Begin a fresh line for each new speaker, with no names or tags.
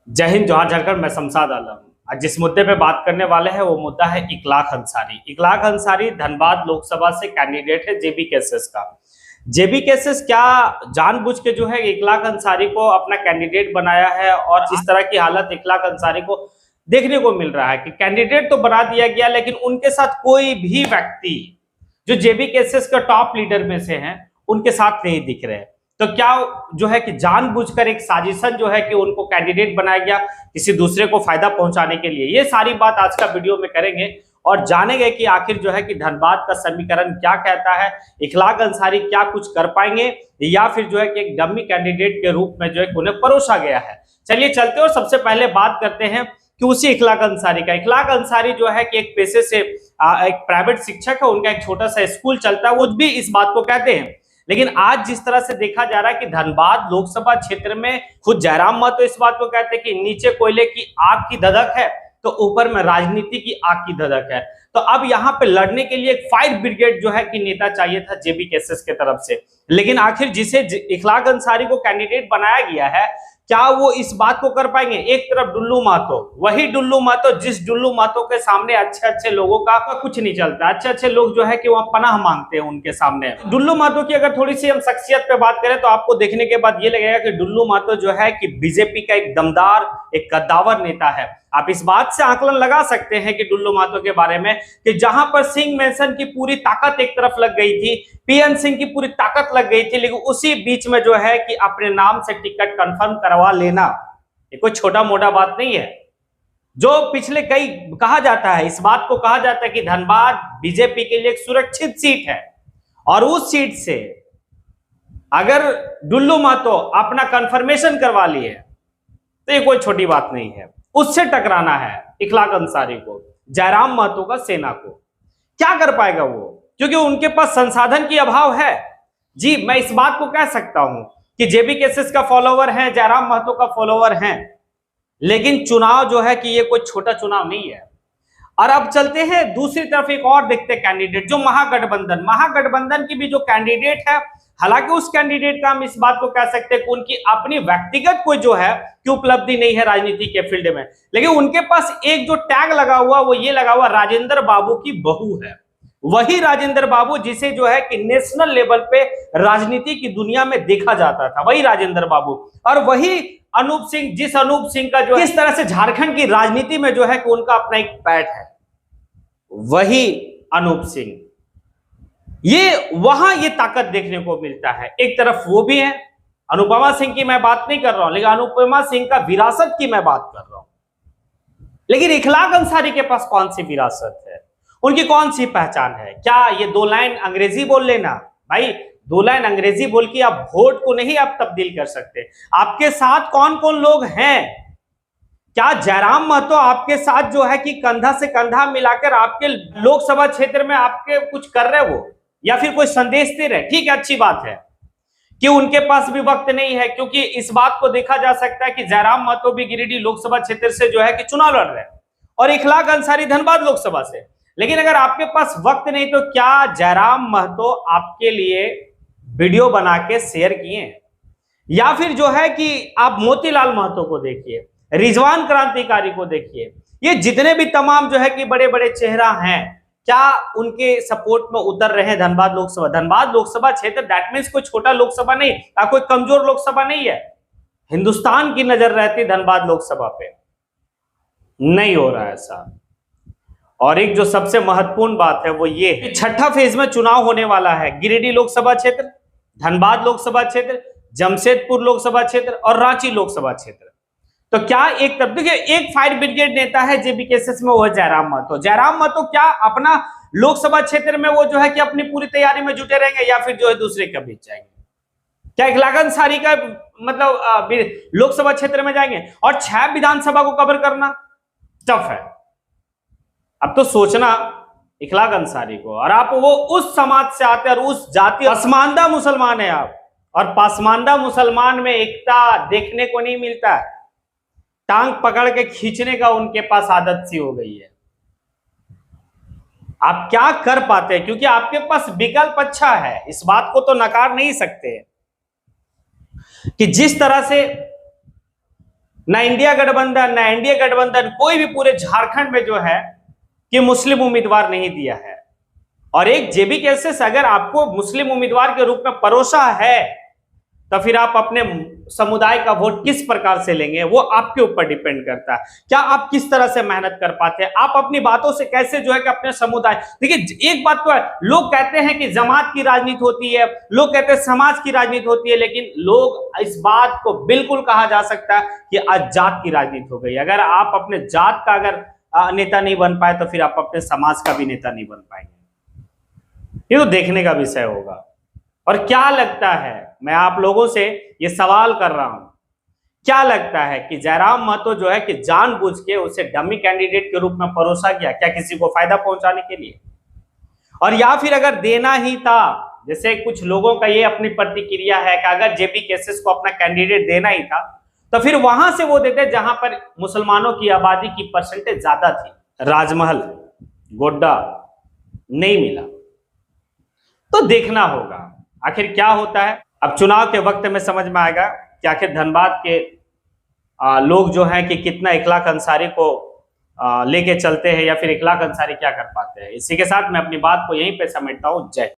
जय हिंद, जोहार, झारखंड। मैं शमशाद आलम। आज जिस मुद्दे पे बात करने वाले हैं वो मुद्दा है इखलाक अंसारी। इखलाक अंसारी धनबाद लोकसभा से कैंडिडेट है जेबी केसेस का। जेबी केसेस क्या जानबूझ के जो है इखलाक अंसारी को अपना कैंडिडेट बनाया है, और इस तरह की हालत इखलाक अंसारी को देखने को मिल रहा है कि कैंडिडेट तो बना दिया गया, लेकिन उनके साथ कोई भी व्यक्ति जो जेबी केसेस का टॉप लीडर में से हैं उनके साथ नहीं दिख रहे। तो क्या जो है कि जानबूझकर एक साजिशन जो है कि उनको कैंडिडेट बनाया गया किसी दूसरे को फायदा पहुंचाने के लिए? ये सारी बात आज का वीडियो में करेंगे और जानेंगे कि आखिर जो है कि धनबाद का समीकरण क्या कहता है, इखलाक अंसारी क्या कुछ कर पाएंगे, या फिर जो है कि एक डमी कैंडिडेट के रूप में जो है कि उन्हें परोसा गया है। चलिए चलते और सबसे पहले बात करते हैं कि उसी इखलाक अंसारी का। इखलाक अंसारी जो है कि एक पेशे से एक प्राइवेट शिक्षक है, उनका एक छोटा सा स्कूल चलता है, वो भी इस बात को कहते हैं। लेकिन आज जिस तरह से देखा जा रहा है कि धनबाद लोकसभा क्षेत्र में खुद जयराम महतो इस बात को कहते हैं कि नीचे कोयले की आग की धधक है तो ऊपर में राजनीति की आग की धधक है। तो अब यहाँ पे लड़ने के लिए एक फायर ब्रिगेड जो है कि नेता चाहिए था जेबी केसेस के तरफ से। लेकिन आखिर जिसे इखलाक अंसारी को कैंडिडेट बनाया गया है, क्या वो इस बात को कर पाएंगे? एक तरफ डुल्लू महतो, वही डुल्लू महतो जिस डुल्लू महतो के सामने अच्छे अच्छे लोगों का कुछ नहीं चलता, अच्छे अच्छे लोग जो है कि वह पनाह मांगते हैं उनके सामने। डुल्लू महतो की अगर थोड़ी सी हम शख्सियत पे बात करें तो आपको देखने के बाद ये लगेगा कि डुल्लू महतो जो है कि बीजेपी का एक दमदार, एक कद्दावर नेता है। आप इस बात से आकलन लगा सकते हैं कि डुल्लू महतो के बारे में कि जहां पर सिंह मेंशन की पूरी ताकत एक तरफ लग गई थी, पीएन सिंह की पूरी ताकत लग गई थी, लेकिन उसी बीच में जो है कि अपने नाम से टिकट कंफर्म करवा लेना ये कोई छोटा मोटा बात नहीं है। जो पिछले कई कहा जाता है, इस बात को कहा जाता है कि धनबाद बीजेपी के लिए एक सुरक्षित सीट है, और उस सीट से अगर डुल्लू महतो अपना कंफर्मेशन करवा लिए तो ये कोई छोटी बात नहीं है। उससे टकराना है इखलाक अंसारी को, जयराम महतो का सेना को। क्या कर पाएगा वो? क्योंकि उनके पास संसाधन की अभाव है। जी, मैं इस बात को कह सकता हूं कि जेबी केसेस का फॉलोवर है, जयराम महतो का फॉलोवर है, लेकिन चुनाव जो है कि ये कोई छोटा चुनाव नहीं है। और अब चलते हैं दूसरी तरफ, एक और देखते हैं कैंडिडेट जो महागठबंधन की भी जो कैंडिडेट है। हालांकि उस कैंडिडेट का हम इस बात को कह सकते हैं कि उनकी अपनी व्यक्तिगत कोई जो है कि उपलब्धि नहीं है राजनीति के फील्ड में, लेकिन उनके पास एक जो टैग लगा हुआ वो ये लगा हुआ राजेंद्र बाबू की बहू है। वही राजेंद्र बाबू जिसे जो है कि नेशनल लेवल पे राजनीति की दुनिया में देखा जाता था, वही राजेंद्र बाबू। और वही अनूप सिंह, जिस अनूप सिंह का जो किस तरह से झारखंड की राजनीति में जो है कि उनका अपना एक पैठ है, वही अनूप सिंह। ये वहां ये ताकत देखने को मिलता है। एक तरफ वो भी है, अनुपमा सिंह की मैं बात नहीं कर रहा हूं, लेकिन अनुपमा सिंह का विरासत की मैं बात कर रहा हूं। लेकिन इखलाक अंसारी के पास कौन सी विरासत है, उनकी कौन सी पहचान है? क्या ये दो लाइन अंग्रेजी बोल लेना? भाई, दो लाइन अंग्रेजी बोल के आप वोट को नहीं आप तब्दील कर सकते। आपके साथ कौन कौन लोग हैं? क्या जयराम महतो आपके साथ जो है कि कंधा से कंधा मिलाकर आपके लोकसभा क्षेत्र में आपके कुछ कर रहे हो, या फिर कोई संदेश दे रहे? ठीक है, अच्छी बात है कि उनके पास भी वक्त नहीं है, क्योंकि इस बात को देखा जा सकता है कि जयराम महतो भी गिरिडीह लोकसभा क्षेत्र से जो है कि चुनाव लड़ रहे हैं और इखलाक अंसारी धनबाद लोकसभा से। लेकिन अगर आपके पास वक्त नहीं तो क्या जयराम महतो आपके लिए वीडियो बना के शेयर किए? या फिर जो है कि आप मोतीलाल महतो को देखिए, रिजवान क्रांतिकारी को देखिए, ये जितने भी तमाम जो है कि बड़े बड़े चेहरा हैं, क्या उनके सपोर्ट में उतर रहे हैं धनबाद लोकसभा? धनबाद लोकसभा क्षेत्र दैट मीन्स कोई छोटा लोकसभा नहीं, कोई कमजोर लोकसभा नहीं है। हिंदुस्तान की नजर रहती धनबाद लोकसभा पे, नहीं हो रहा है ऐसा। और एक जो सबसे महत्वपूर्ण बात है वो ये है, छठा फेज में चुनाव होने वाला है। गिरिडीह लोकसभा क्षेत्र, धनबाद लोकसभा क्षेत्र, जमशेदपुर लोकसभा क्षेत्र और रांची लोकसभा क्षेत्र। तो क्या एक तब देखिए, एक फायर ब्रिगेड नेता है जेबी केसेस में, वो है जयराम महतो। जयराम महतो क्या अपना लोकसभा क्षेत्र में वो जो है कि अपनी पूरी तैयारी में जुटे रहेंगे, या फिर जो है दूसरे के बीच जाएंगे? क्या इखलाक अंसारी का मतलब लोकसभा क्षेत्र में जाएंगे और 6 विधानसभा को कवर करना टफ है? अब तो सोचना इखलाक अंसारी को, और आप वो उस समाज से आते हैं और उस जाति, पसमानदा मुसलमान है आप, और पसमानदा मुसलमान में एकता देखने को नहीं मिलता है। टांग पकड़ के खींचने का उनके पास आदत सी हो गई है। आप क्या कर पाते हैं? क्योंकि आपके पास विकल्प अच्छा है, इस बात को तो नकार नहीं सकते कि जिस तरह से ना इंडिया गठबंधन ना एनडीए गठबंधन कोई भी पूरे झारखंड में जो है कि मुस्लिम उम्मीदवार नहीं दिया है। और एक जेबी केसेस अगर आपको मुस्लिम उम्मीदवार के रूप में परोसा है तो फिर आप अपने समुदाय का वोट किस प्रकार से लेंगे वो आपके ऊपर डिपेंड करता है। क्या आप किस तरह से मेहनत कर पाते हैं, आप अपनी बातों से कैसे जो है कि अपने समुदाय, देखिए एक बात तो है, लोग कहते हैं कि जमात की राजनीति होती है, लोग कहते हैं समाज की राजनीति होती है, लेकिन लोग इस बात को बिल्कुल कहा जा सकता है कि आज जात की राजनीति हो गई। अगर आप अपने जात का अगर नेता नहीं बन पाए तो फिर आप अपने समाज का भी नेता नहीं बन पाएंगे। ये तो देखने का विषय होगा। और क्या लगता है, मैं आप लोगों से ये सवाल कर रहा हूं, क्या लगता है कि जयराम महतो जो है कि जानबूझ के उसे डमी कैंडिडेट के रूप में परोसा गया, क्या किसी को फायदा पहुंचाने के लिए? और या फिर अगर देना ही था, जैसे कुछ लोगों का ये अपनी प्रतिक्रिया है कि अगर जेबी केसेस को अपना कैंडिडेट देना ही था तो फिर वहां से वो देते जहां पर मुसलमानों की आबादी की परसेंटेज ज्यादा थी। राजमहल, गोड्डा नहीं मिला, तो देखना होगा आखिर क्या होता है। अब चुनाव के वक्त में समझ में आएगा कि आखिर धनबाद के लोग जो हैं कि कितना इखलाक अंसारी को लेके चलते हैं या फिर इखलाक अंसारी क्या कर पाते हैं। इसी के साथ मैं अपनी बात को यहीं पे समेटता हूं। जय।